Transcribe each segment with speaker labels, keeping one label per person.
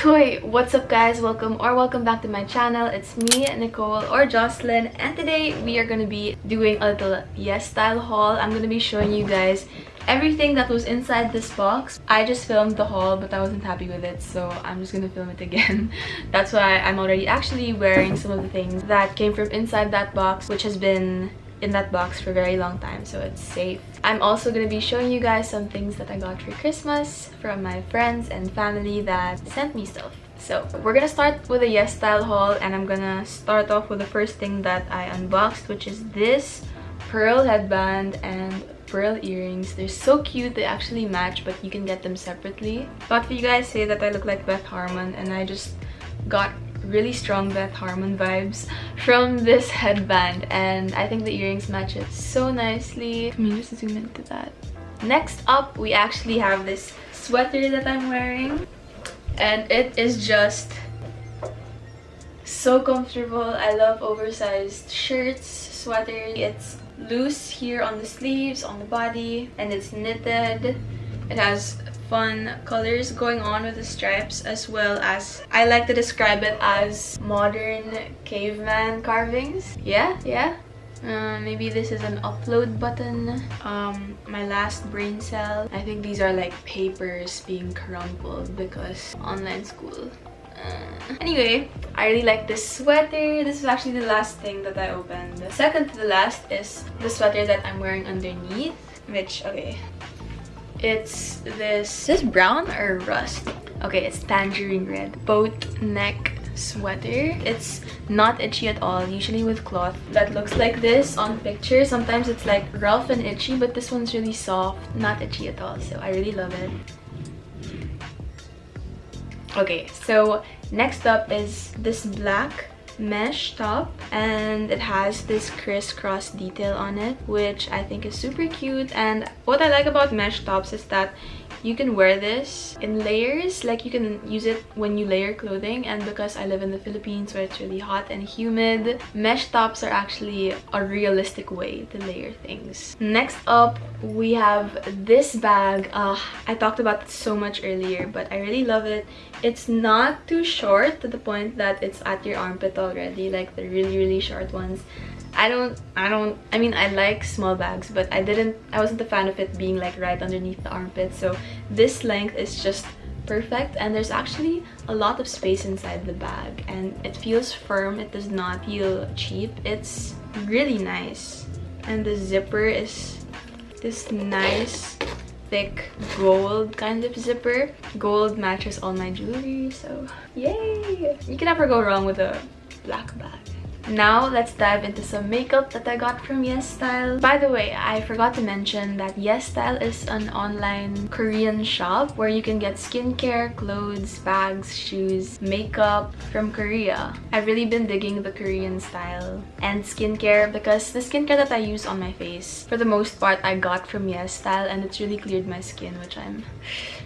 Speaker 1: So wait, what's up guys? Welcome back to my channel. It's me, Nicole or Joslin, and today we are gonna be doing a little YesStyle haul. I'm gonna be showing you guys everything that was inside this box. I just filmed the haul but I wasn't happy with it, so I'm just gonna film it again. That's why I'm already actually wearing some of the things that came from inside that box, which has been in that box for a very long time, so it's safe. I'm also gonna be showing you guys some things that I got for Christmas from my friends and family that sent me stuff. So we're gonna start with a YesStyle haul, and I'm gonna start off with the first thing that I unboxed, which is this pearl headband and pearl earrings. They're so cute. They actually match, but you can get them separately. A lot of you guys say that I look like Beth Harmon, and I just got really strong Beth Harmon vibes from this headband, and I think the earrings match it so nicely. Let me just zoom into that. Next up, we actually have this sweater that I'm wearing, and it is just so comfortable. I love oversized shirts, sweaters. It's loose here on the sleeves, on the body, and it's knitted. It has fun colors going on with the stripes, as well as, I like to describe it as modern caveman carvings. Yeah. Maybe this is an upload button. My last brain cell. I think these are like papers being crumpled because online school. Anyway, I really like this sweater. This is actually the last thing that I opened. The second to the last is the sweater that I'm wearing underneath, which, okay, it's this brown or rust? Okay, it's tangerine red boat neck sweater. It's not itchy at all. Usually with cloth that looks like this on picture, sometimes it's like rough and itchy, but this one's really soft, not itchy at all, so I really love it. Okay, so next up is this black mesh top, and it has this crisscross detail on it, which I think is super cute. And what I like about mesh tops is that you can wear this in layers, like you can use it when you layer clothing. And because I live in the Philippines where it's really hot and humid, mesh tops are actually a realistic way to layer things. Next up, we have this bag. I talked about it so much earlier, but I really love it. It's not too short to the point that it's at your armpit already, like the really short ones. I mean, I like small bags, but I wasn't a fan of it being like right underneath the armpit, so this length is just perfect. And there's actually a lot of space inside the bag, and it feels firm. It does not feel cheap. It's really nice. And the zipper is this nice thick gold kind of zipper. Gold matches all my jewelry, so yay! You can never go wrong with a black bag. Now let's dive into some makeup that I got from YesStyle. By the way, I forgot to mention that YesStyle is an online Korean shop where you can get skincare, clothes, bags, shoes, makeup from Korea. I've really been digging the Korean style and skincare, because the skincare that I use on my face, for the most part, I got from YesStyle, and it's really cleared my skin, which I'm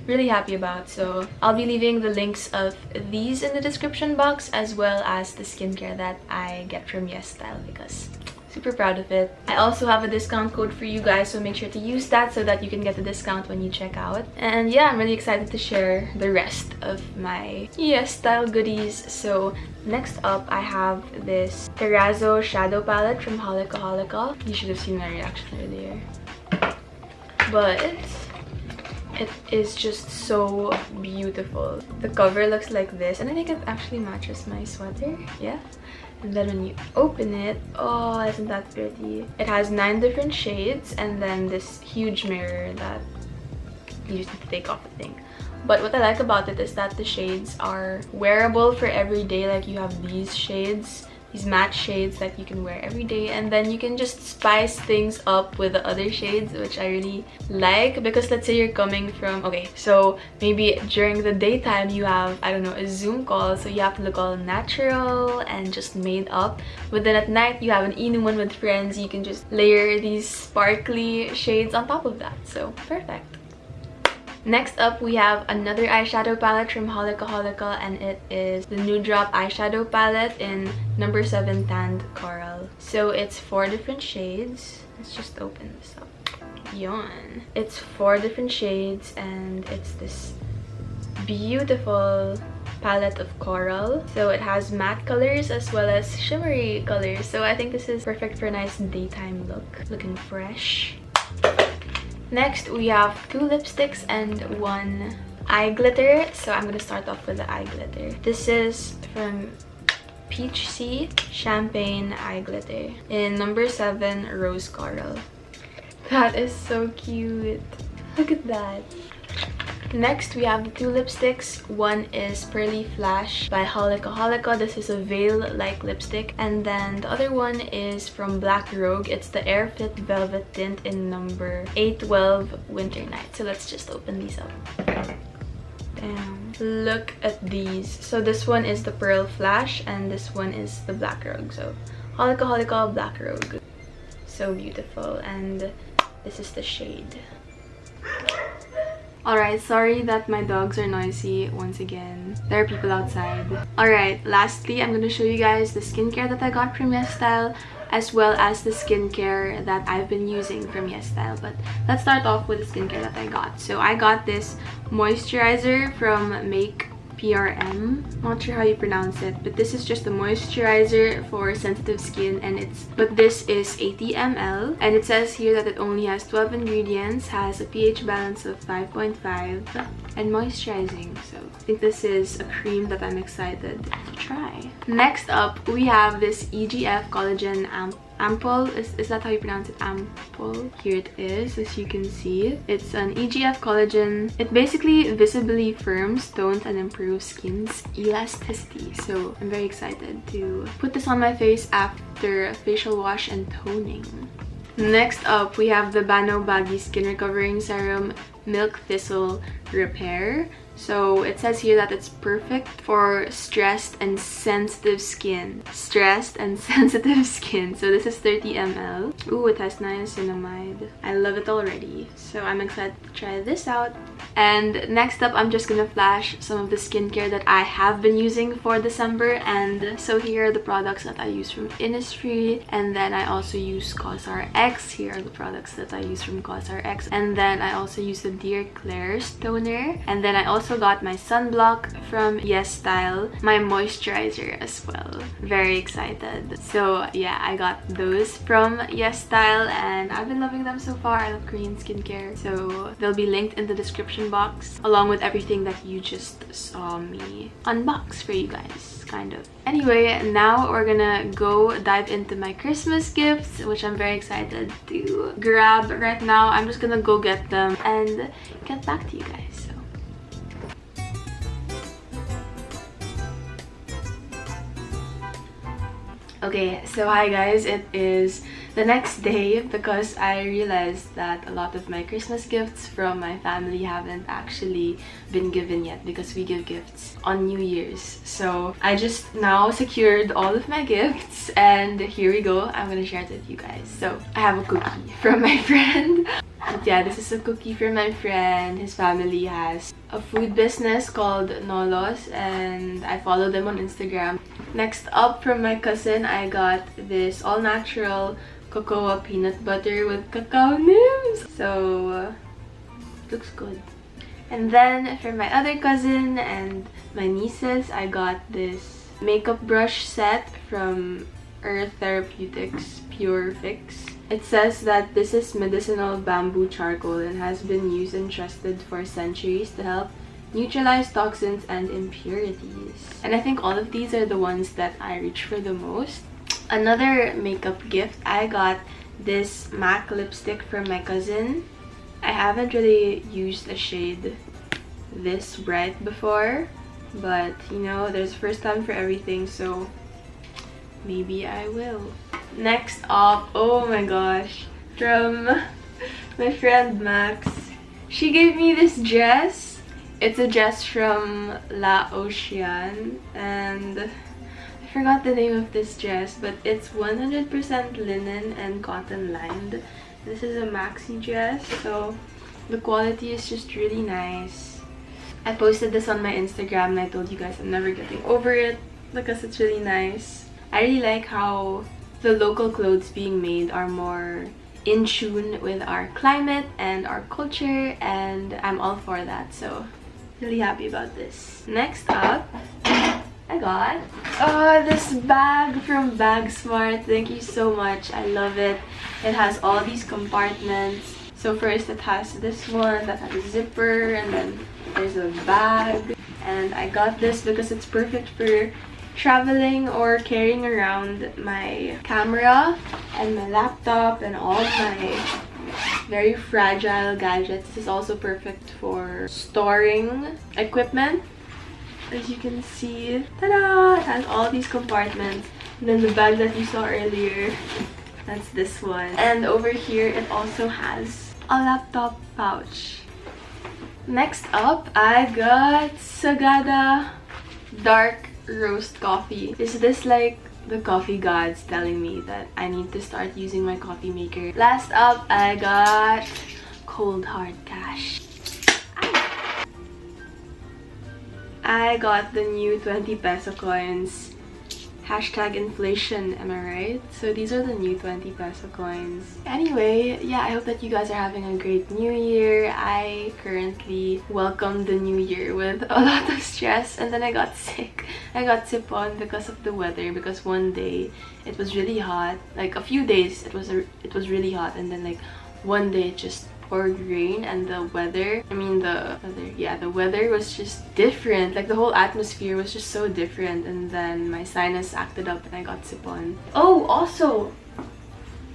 Speaker 1: really happy about. So I'll be leaving the links of these in the description box, as well as the skincare that I get from YesStyle, because super proud of it. I also have a discount code for you guys, so make sure to use that so that you can get the discount when you check out. And yeah, I'm really excited to share the rest of my YesStyle goodies. So next up, I have this Terrazzo shadow palette from Holika Holika. You should have seen my reaction earlier, but it is just so beautiful. The cover looks like this, and I think it actually matches my sweater. Yeah. And then when you open it, oh, isn't that pretty? It has 9 different shades, and then this huge mirror that you just need to take off the thing. But what I like about it is that the shades are wearable for every day. Like, you have these shades, these matte shades that you can wear every day, and then you can just spice things up with the other shades, which I really like. Because let's say you're coming from, okay, so maybe during the daytime you have, I don't know, a Zoom call, so you have to look all natural and just made up, but then at night you have an inuman with friends, you can just layer these sparkly shades on top of that, so perfect. Next up, we have another eyeshadow palette from Holika Holika, and it is the Nude Drop eyeshadow palette in number 7 Tanned Coral. So it's 4 different shades. Let's just open this up. Yawn. It's 4 different shades, and it's this beautiful palette of coral. So it has matte colors as well as shimmery colors. So I think this is perfect for a nice daytime look. Looking fresh. Next, we have 2 lipsticks and 1 eye glitter. So I'm gonna start off with the eye glitter. This is from Peach Sea Champagne Eye Glitter in number 7 Rose Coral. That is so cute. Look at that. Next, we have the 2 lipsticks. One is Pearly Flash by Holika Holika. This is a veil-like lipstick. And then the other one is from Black Rogue. It's the Air Fit Velvet Tint in number 812 Winter Night. So let's just open these up. Damn. Look at these. So this one is the Pearl Flash and this one is the Black Rogue. So Holika Holika Black Rogue. So beautiful. And this is the shade. Alright, sorry that my dogs are noisy once again. There are people outside. Alright, lastly, I'm gonna show you guys the skincare that I got from YesStyle, as well as the skincare that I've been using from YesStyle. But let's start off with the skincare that I got. So I got this moisturizer from Make PRM. Not sure how you pronounce it, but this is just a moisturizer for sensitive skin, and this is 80 ml, and it says here that it only has 12 ingredients, has a pH balance of 5.5, and moisturizing. So I think this is a cream that I'm excited to try. Next up, we have this EGF Collagen Ampoule. Is that how you pronounce it? Ampoule. Here it is, as you can see. It's an EGF collagen. It basically visibly firms, tones, and improves skin's elasticity. So I'm very excited to put this on my face after a facial wash and toning. Next up, we have the Bano Baggy Skin Recovering Serum Milk Thistle Repair. So it says here that it's perfect for stressed and sensitive skin. Stressed and sensitive skin. So this is 30 ml. Ooh, it has niacinamide. I love it already. So I'm excited to try this out. And next up, I'm just gonna flash some of the skincare that I have been using for December. And so here are the products that I use from Innisfree. And then I also use COSRX. Here are the products that I use from COSRX. And then I also use the Dear Claire's toner. And then I also got my sunblock from YesStyle, my moisturizer as well. Very excited. So yeah, I got those from YesStyle and I've been loving them so far. I love Korean skincare. So they'll be linked in the description box along with everything that you just saw me unbox for you guys, kind of. Anyway, now we're gonna go dive into my Christmas gifts, which I'm very excited to grab right now. I'm just gonna go get them and get back to you guys. Okay, so hi guys, it is the next day because I realized that a lot of my Christmas gifts from my family haven't actually been given yet because we give gifts on New Year's. So I just now secured all of my gifts and here we go. I'm gonna share it with you guys. So I have a cookie from my friend. But yeah, this is a cookie from my friend. His family has a food business called Nolos and I follow them on Instagram. Next up, from my cousin, I got this all-natural cocoa peanut butter with cacao nibs. So looks good. And then from my other cousin and my nieces, I got this makeup brush set from Earth Therapeutics Pure Fix. It says that this is medicinal bamboo charcoal and has been used and trusted for centuries to help neutralize toxins and impurities. And I think all of these are the ones that I reach for the most. Another makeup gift, I got this MAC lipstick from my cousin. I haven't really used a shade this bright before, but you know, there's a first time for everything, so maybe I will. Next up, oh my gosh, from my friend Max. She gave me this dress. It's a dress from La Ocean and I forgot the name of this dress, but it's 100% linen and cotton lined. This is a maxi dress, so the quality is just really nice. I posted this on my Instagram and I told you guys I'm never getting over it because it's really nice. I really like how the local clothes being made are more in tune with our climate and our culture, and I'm all for that, so really happy about this. Next up, I got this bag from Bag Smart. Thank you so much. I love it. It has all these compartments. So first it has this one that has a zipper, and then there's a bag. And I got this because it's perfect for traveling or carrying around my camera and my laptop and all of my very fragile gadgets. This is also perfect for storing equipment. As you can see, ta-da! It has all these compartments. And then the bag that you saw earlier, that's this one. And over here, it also has a laptop pouch. Next up, I got Sagada Dark Roast Coffee. Is this like the coffee gods telling me that I need to start using my coffee maker? Last up, I got Cold Hard Cash. I got the new 20 peso coins. Hashtag inflation, am I right? So these are the new 20 peso coins. Anyway, yeah, I hope that you guys are having a great new year. I currently welcomed the new year with a lot of stress, and then I got sick. I got sipon because of the weather, because one day it was really hot. Like a few days it was really hot, and then like one day it just poured rain, and the weather was just different. Like the whole atmosphere was just so different, and then my sinus acted up and I got sipon. Oh, also,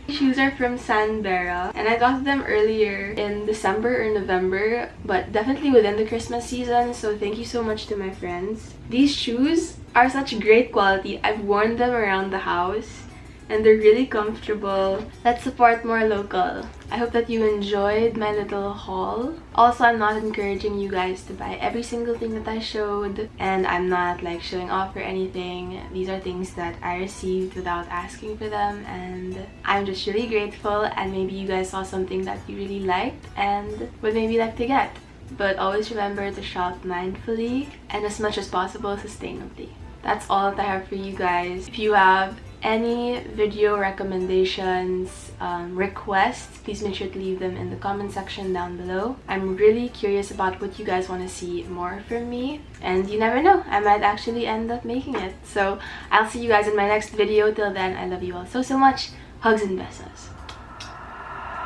Speaker 1: these shoes are from Sanbera, and I got them earlier in December or November, but definitely within the Christmas season, so thank you so much to my friends. These shoes are such great quality. I've worn them around the house and they're really comfortable. Let's support more local. I hope that you enjoyed my little haul. Also, I'm not encouraging you guys to buy every single thing that I showed, and I'm not like showing off or anything. These are things that I received without asking for them, and I'm just really grateful, and maybe you guys saw something that you really liked and would maybe like to get. But always remember to shop mindfully and as much as possible sustainably. That's all that I have for you guys. If you have any video recommendations, requests, please make sure to leave them in the comment section down below. I'm really curious about what you guys want to see more from me, and you never know, I might actually end up making it. So I'll see you guys in my next video. Till then, I love you all so much. Hugs and besos.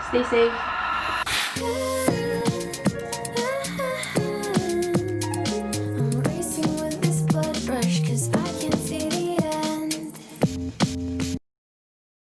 Speaker 1: Stay safe.